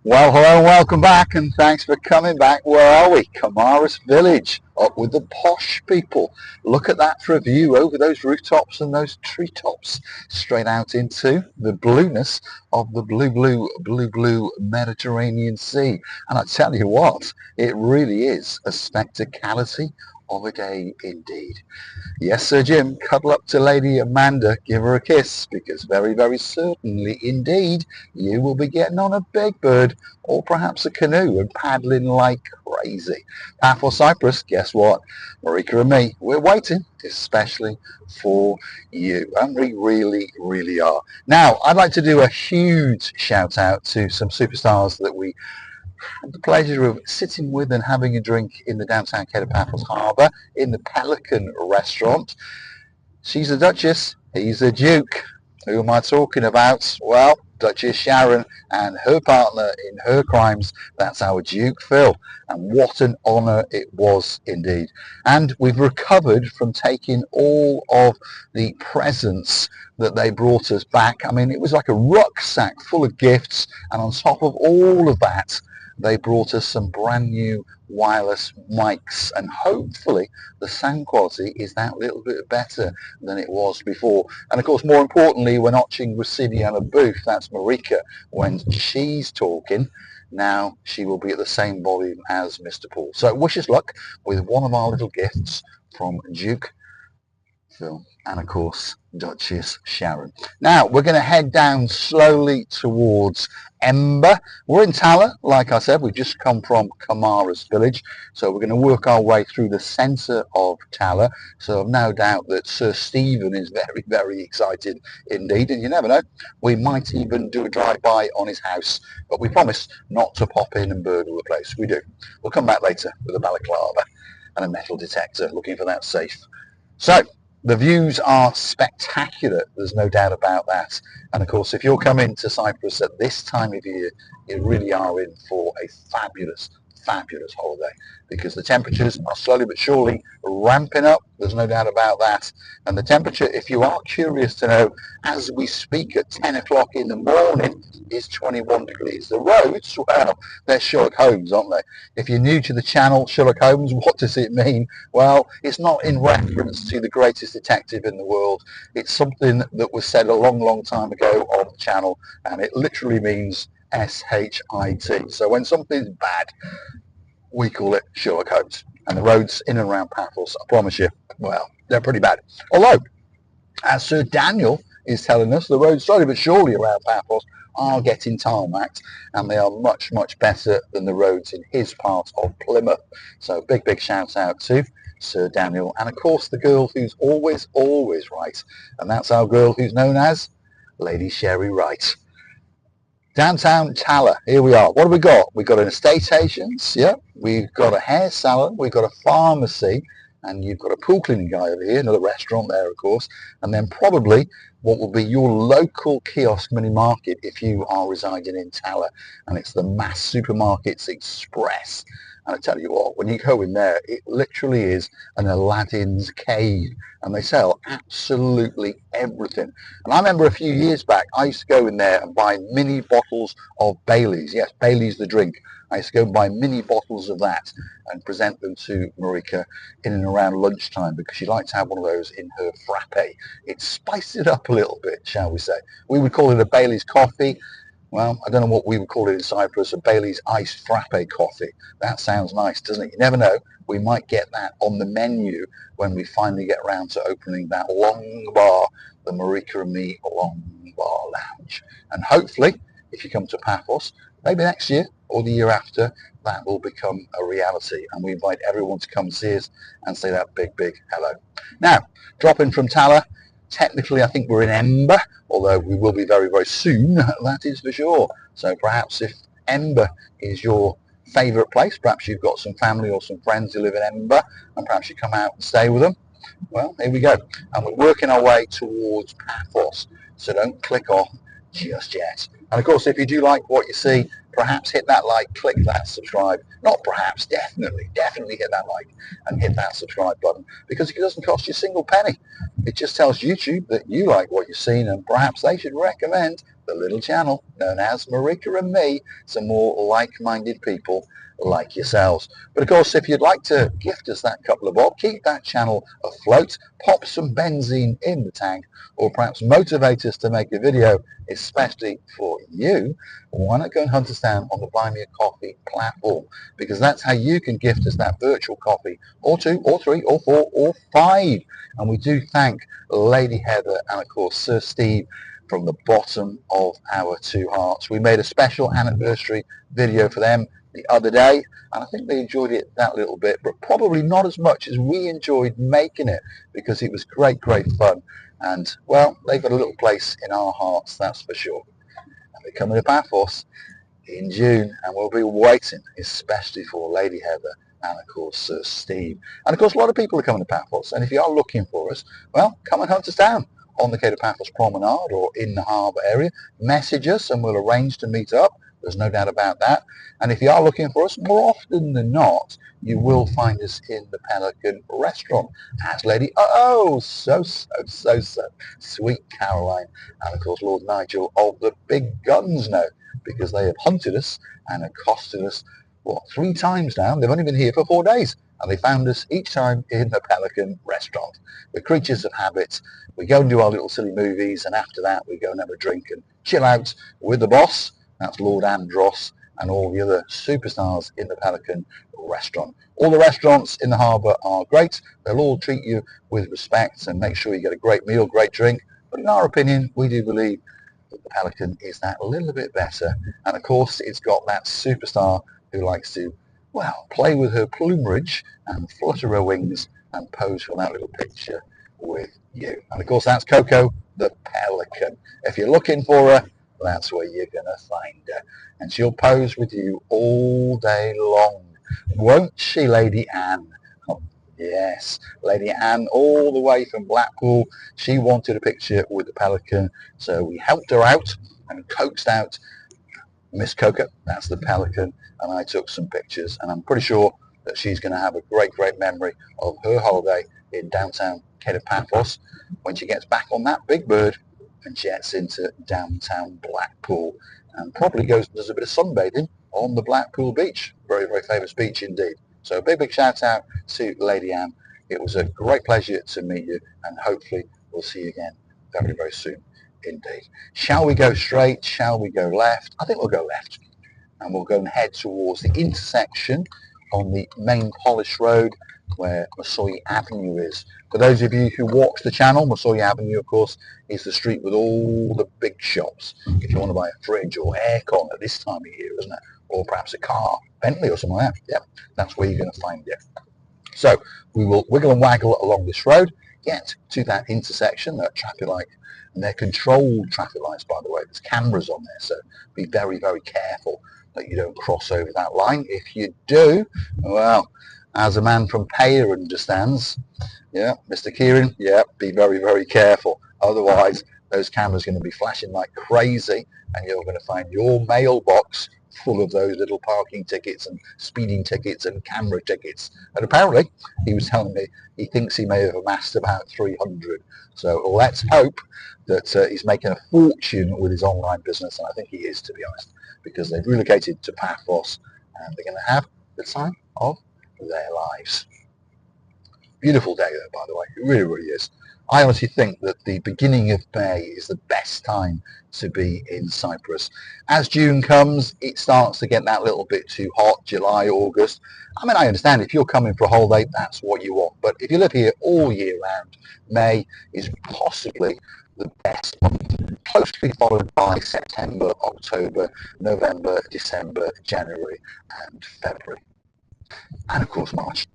Well, hello and welcome back, and thanks for coming back. Where are we? Kamares village, up with the posh people. Look at that for a view over those rooftops and those treetops, straight out into the blueness of the blue Mediterranean Sea. And I tell you what, it really is a spectacality of a day indeed. Yes, Sir Jim, cuddle up to Lady Amanda, give her a kiss, because very, very certainly indeed you will be getting on a big bird or perhaps a canoe and paddling like crazy. Paphos Cyprus, guess what? Marika and me, we're waiting especially for you, and we really, really are. Now, I'd like to do a huge shout out to some superstars that we had the pleasure of sitting with and having a drink in the downtown Cape Paphos Harbour in the Pelican restaurant. She's a Duchess, he's a Duke. Who am I talking about? Well, Duchess Sharon and her partner in her crimes, that's our Duke Phil. And what an honour it was indeed. And we've recovered from taking all of the presents that they brought us back. I mean, it was like a rucksack full of gifts, and on top of all of that, they brought us some brand new wireless mics, and hopefully the sound quality is that little bit better than it was before. And of course, more importantly, we're notching Rosidi on a booth. That's Marika. When she's talking, now she will be at the same volume as Mr. Paul. So wish us luck with one of our little gifts from Duke Phil and of course Duchess Sharon. Now we're going to head down slowly towards Ember. We're in Tala, like I said, we've just come from Kamares village, so we're going to work our way through the centre of Tala. So I've no doubt that Sir Stephen is very, very excited indeed, and you never know, we might even do a drive-by on his house, but we promise not to pop in and burgle the place. We do. We'll come back later with a balaclava and a metal detector looking for that safe. So the views are spectacular, there's no doubt about that. And of course, if you're coming to Cyprus at this time of year, you really are in for a fabulous, fabulous holiday, because the temperatures are slowly but surely ramping up, there's no doubt about that. And the temperature, if you are curious to know, as we speak at 10 o'clock in the morning, is 21 degrees. The roads, well, they're Sherlock Holmes, aren't they? If you're new to the channel, Sherlock Holmes, what does it mean? Well, it's not in reference to the greatest detective in the world. It's something that was said a long, long time ago on the channel, and it literally means S-H-I-T. So when something's bad, we call it Sherlock Holmes. And the roads in and around Paphos, I promise you, well, they're pretty bad. Although, as Sir Daniel is telling us, the roads slowly but surely around Paphos are getting tarmacked, and they are much, much better than the roads in his part of Plymouth. So big, big shout out to Sir Daniel, and of course the girl who's always, always right, and that's our girl who's known as Lady Sherry Wright. Downtown Tala, here we are. What have we got? We've got an estate agents, yeah. We've got a hair salon, we've got a pharmacy, and you've got a pool cleaning guy over here, another restaurant there, of course, and then probably what will be your local kiosk mini market if you are residing in Tala, and it's the Mass Supermarkets Express. And I tell you what, when you go in there, it literally is an Aladdin's cave, and they sell absolutely everything. And I remember a few years back, I used to go in there and buy mini bottles of Baileys. Yes, Baileys the drink. I used to go and buy mini bottles of that and present them to Marika in and around lunchtime, because she liked to have one of those in her frappe. It spiced it up a little bit, shall we say. We would call it a Bailey's coffee. Well, I don't know what we would call it in Cyprus, a Bailey's iced frappe coffee. That sounds nice, doesn't it? You never know. We might get that on the menu when we finally get around to opening that long bar, the Marika and Me Long Bar Lounge. And hopefully, if you come to Paphos, maybe next year or the year after, that will become a reality. And we invite everyone to come see us and say that big, big hello. Now, dropping from Tala, technically I think we're in Ember, although we will be very, very soon, that is for sure. So perhaps if Ember is your favourite place, perhaps you've got some family or some friends who live in Ember, and perhaps you come out and stay with them. Well, here we go. And we're working our way towards Paphos, so don't click off just yet. And of course, if you do like what you see, perhaps hit that like, click that subscribe. Not perhaps, definitely hit that like and hit that subscribe button, because it doesn't cost you a single penny. It just tells YouTube that you like what you've seen, and perhaps they should recommend the little channel known as Marika and me, some more like-minded people like yourselves. But of course, if you'd like to gift us that couple of bob, keep that channel afloat, pop some benzene in the tank, or perhaps motivate us to make a video especially for you, why not go and hunt us down on the Buy Me a Coffee platform? Because that's how you can gift us that virtual coffee, or 2, or 3, or 4, or 5. And we do thank Lady Heather and of course Sir Steve from the bottom of our 2 hearts. We made a special anniversary video for them the other day, and I think they enjoyed it that little bit, but probably not as much as we enjoyed making it, because it was great fun. And well, they've got a little place in our hearts, that's for sure. And they're coming to Paphos in June, and we'll be waiting especially for Lady Heather and of course Sir Steve. And of course a lot of people are coming to Paphos, and if you are looking for us, well, come and hunt us down on the Cape of Paphos Promenade or in the harbour area. Message us and we'll arrange to meet up. There's no doubt about that. And if you are looking for us, more often than not, you will find us in the Pelican restaurant as Lady so sweet Caroline and of course Lord Nigel of the Big Guns know, because they have hunted us and accosted us, what, 3 times now. They've only been here for 4 days, and they found us each time in the Pelican restaurant. We're creatures of habit. We go and do our little silly movies, and after that we go and have a drink and chill out with the boss. That's Lord Andros and all the other superstars in the Pelican restaurant. All the restaurants in the harbour are great. They'll all treat you with respect and make sure you get a great meal, great drink. But in our opinion, we do believe that the Pelican is that little bit better. And of course, it's got that superstar who likes to, well, play with her plumage and flutter her wings and pose for that little picture with you. And of course, that's Coco the Pelican. If you're looking for her, that's where you're going to find her. And she'll pose with you all day long. Won't she, Lady Anne? Oh, yes, Lady Anne, all the way from Blackpool. She wanted a picture with the Pelican, so we helped her out and coaxed out Miss Coco, that's the Pelican, and I took some pictures, and I'm pretty sure that she's going to have a great memory of her holiday in downtown Cape of Paphos when she gets back on that big bird and jets into downtown Blackpool, and probably goes and does a bit of sunbathing on the Blackpool beach. Very famous beach indeed. So a big shout out to Lady Anne. It was a great pleasure to meet you, and hopefully we'll see you again very soon indeed. Shall we go straight? Shall we go left? I think we'll go left, and we'll go and head towards the intersection on the main Polish Road where Masoyi Avenue is. For those of you who watch the channel, Masoyi Avenue, of course, is the street with all the big shops. If you want to buy a fridge or aircon at this time of year, isn't it? Or perhaps a car, Bentley or something like that. Yep, that's where you're going to find it. So we will wiggle and waggle along this road, get to that intersection, that traffic light, and they're controlled traffic lights, by the way. There's cameras on there, so be very careful that you don't cross over that line. If you do, well, as a man from Payer understands, yeah, Mr. Kieran, yeah, be very careful. Otherwise, those cameras are going to be flashing like crazy, and you're going to find your mailbox full of those little parking tickets and speeding tickets and camera tickets. And apparently, he was telling me he thinks he may have amassed about 300. So let's hope that he's making a fortune with his online business, and I think he is, to be honest, because they've relocated to Paphos, and they're going to have the time of their lives. Beautiful day though, by the way. It really is. I honestly think that the beginning of May is the best time to be in Cyprus. As June comes, it starts to get that little bit too hot. July, August. I mean, I understand if you're coming for a holiday, that's what you want. But if you live here all year round, May is possibly the best month, closely followed by September, October, November, December, January and February. And of course March.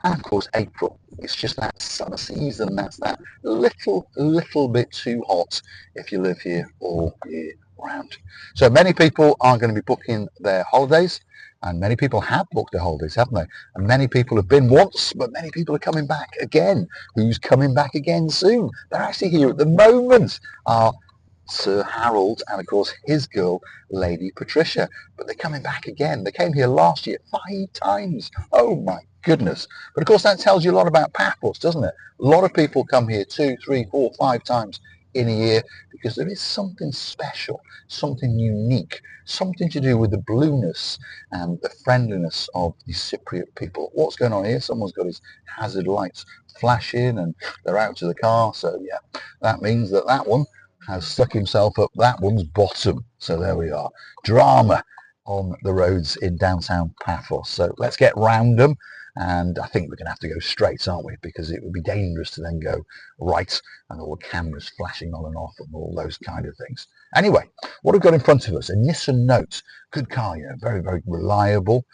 And of course April. It's just that summer season. That's that little bit too hot if you live here all year round. So many people are going to be booking their holidays, and many people have booked their holidays, haven't they? And many people have been once, but many people are coming back again. Who's coming back again soon? They're actually here at the moment. Sir Harold and of course his girl Lady Patricia, but they're coming back again. They came here last year 5 times. Oh my goodness. But of course that tells you a lot about Paphos, doesn't it? A lot of people come here 2, 3, 4, 5 times in a year, because there is something special, something unique, something to do with the blueness and the friendliness of the Cypriot people. What's going on here? Someone's got his hazard lights flashing and they're out to the car. So yeah, that means that that one has stuck himself up that one's bottom. So there we are. Drama on the roads in downtown Paphos. So let's get round them. And I think we're going to have to go straight, aren't we? Because it would be dangerous to then go right and all the cameras flashing on and off and all those kind of things. Anyway, what we've got in front of us, a Nissan Note. Good car, you know, very, very reliable.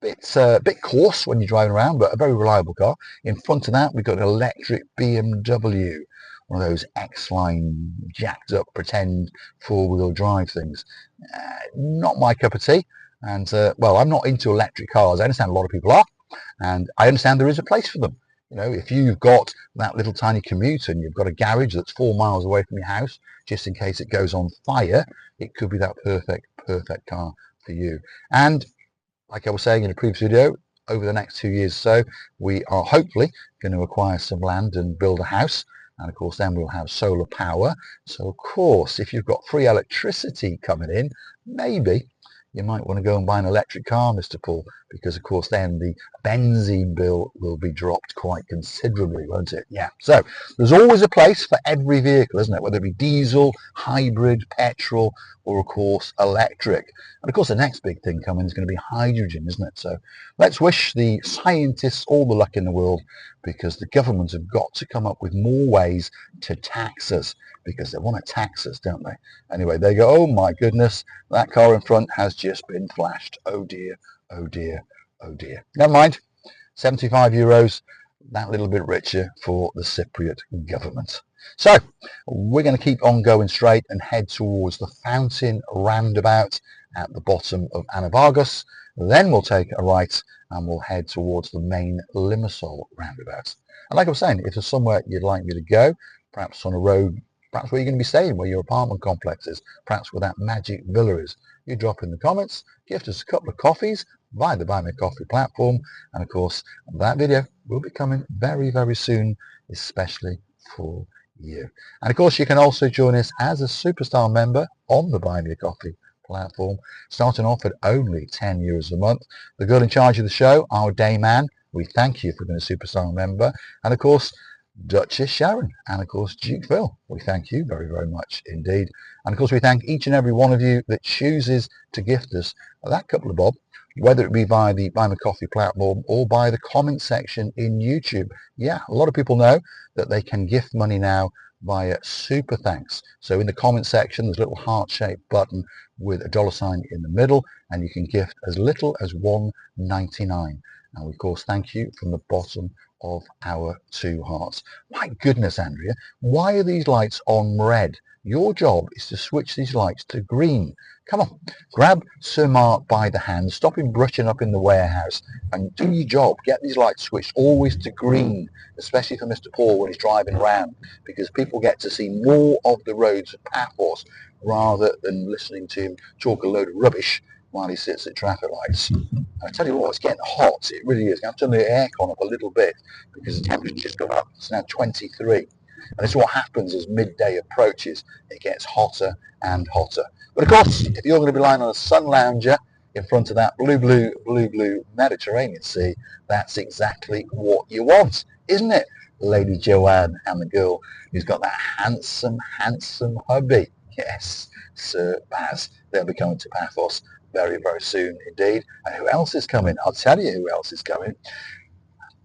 It's a bit coarse when you're driving around, but a very reliable car. In front of that, we've got an electric BMW, one of those X-Line jacked up pretend four-wheel drive things. Not my cup of tea. And well, I'm not into electric cars. I understand a lot of people are, and I understand there is a place for them. You know, if you've got that little tiny commute and you've got a garage that's 4 miles away from your house, just in case it goes on fire, it could be that perfect car for you. And like I was saying in a previous video, over the next 2 years or so, we are hopefully going to acquire some land and build a house. And of course, then we'll have solar power. So of course, if you've got free electricity coming in, maybe you might want to go and buy an electric car, Mr. Paul, because of course then the benzene bill will be dropped quite considerably, won't it? Yeah. So there's always a place for every vehicle, isn't it? Whether it be diesel, hybrid, petrol, or of course electric. And of course the next big thing coming is going to be hydrogen, isn't it? So let's wish the scientists all the luck in the world, because the governments have got to come up with more ways to tax us, because they want to tax us, don't they? Anyway, they go, oh my goodness, that car in front has just been flashed. Oh dear, oh dear, oh dear. Never mind, 75 euros, that little bit richer for the Cypriot government. So we're going to keep on going straight and head towards the Fountain roundabout at the bottom of Anavargos. Then we'll take a right and we'll head towards the main Limassol roundabout. And like I was saying, if there's somewhere you'd like me to go, perhaps on a road, perhaps where you're going to be staying, where your apartment complex is, perhaps where that magic villa is, you drop in the comments, gift us a couple of coffees via the Buy Me a Coffee platform, and of course that video will be coming very, very soon, especially for you. And of course you can also join us as a superstar member on the Buy Me a Coffee platform, starting off at only €10 a month. The girl in charge of the show, our day man, we thank you for being a superstar member, and of course Duchess Sharon, and of course Duke Phil, we thank you very, very much indeed. And of course we thank each and every one of you that chooses to gift us that couple of bob, whether it be via the Buy Me Coffee platform or by the comment section in YouTube. Yeah, a lot of people know that they can gift money now via super thanks. So in the comment section there's a little heart-shaped button with a $ in the middle, and you can gift as little as $1.99. And we of course thank you from the bottom of our two hearts. My goodness, Andrea, why are these lights on red? Your job is to switch these lights to green. Come on, grab Sir Mark by the hand, stop him brushing up in the warehouse, and do your job. Get these lights switched always to green, especially for Mr. Paul when he's driving around, because people get to see more of the roads of Paphos rather than listening to him talk a load of rubbish while he sits at traffic lights. I tell you what, it's getting hot. It really is. I've turned the aircon up a little bit because the temperature just got up. It's now 23. And this is what happens as midday approaches. It gets hotter and hotter. But of course, if you're going to be lying on a sun lounger in front of that blue Mediterranean Sea, that's exactly what you want, isn't it, Lady Joanne and the girl who's got that handsome hubby? Yes, Sir Baz. They'll be coming to Paphos very, very soon indeed. And who else is coming? I'll tell you who else is coming.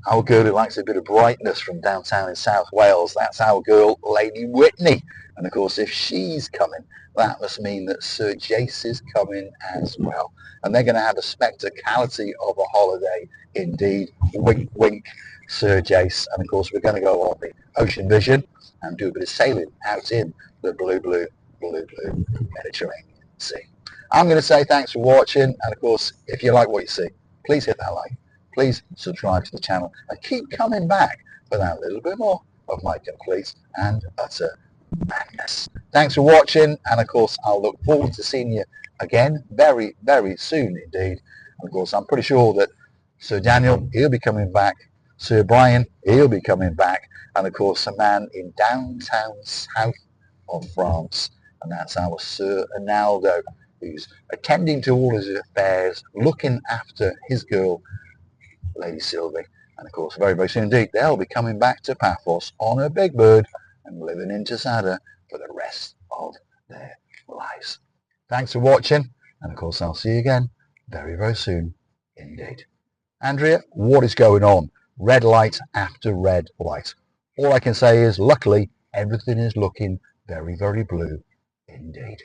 Our girl who likes a bit of brightness from downtown in South Wales. That's our girl, Lady Whitney. And of course, if she's coming, that must mean that Sir Jace is coming as well. And they're going to have a spectacality of a holiday indeed. Wink, wink, Sir Jace. And of course, we're going to go on the Ocean Vision and do a bit of sailing out in the blue Mediterranean Sea. I'm going to say thanks for watching, and of course, if you like what you see, please hit that like, please subscribe to the channel, and keep coming back for that little bit more of my complete and utter madness. Thanks for watching, and of course, I'll look forward to seeing you again very, very soon indeed. And of course, I'm pretty sure that Sir Daniel, he'll be coming back, Sir Brian, he'll be coming back, and of course, a man in downtown South of France. And that's our Sir Arnaldo, who's attending to all his affairs, looking after his girl, Lady Sylvie. And of course, very, very soon indeed, they'll be coming back to Paphos on a big bird and living in Tasada for the rest of their lives. Thanks for watching. And of course, I'll see you again very, very soon indeed. Andrea, what is going on? Red light after red light. All I can say is, luckily, everything is looking very, very blue indeed.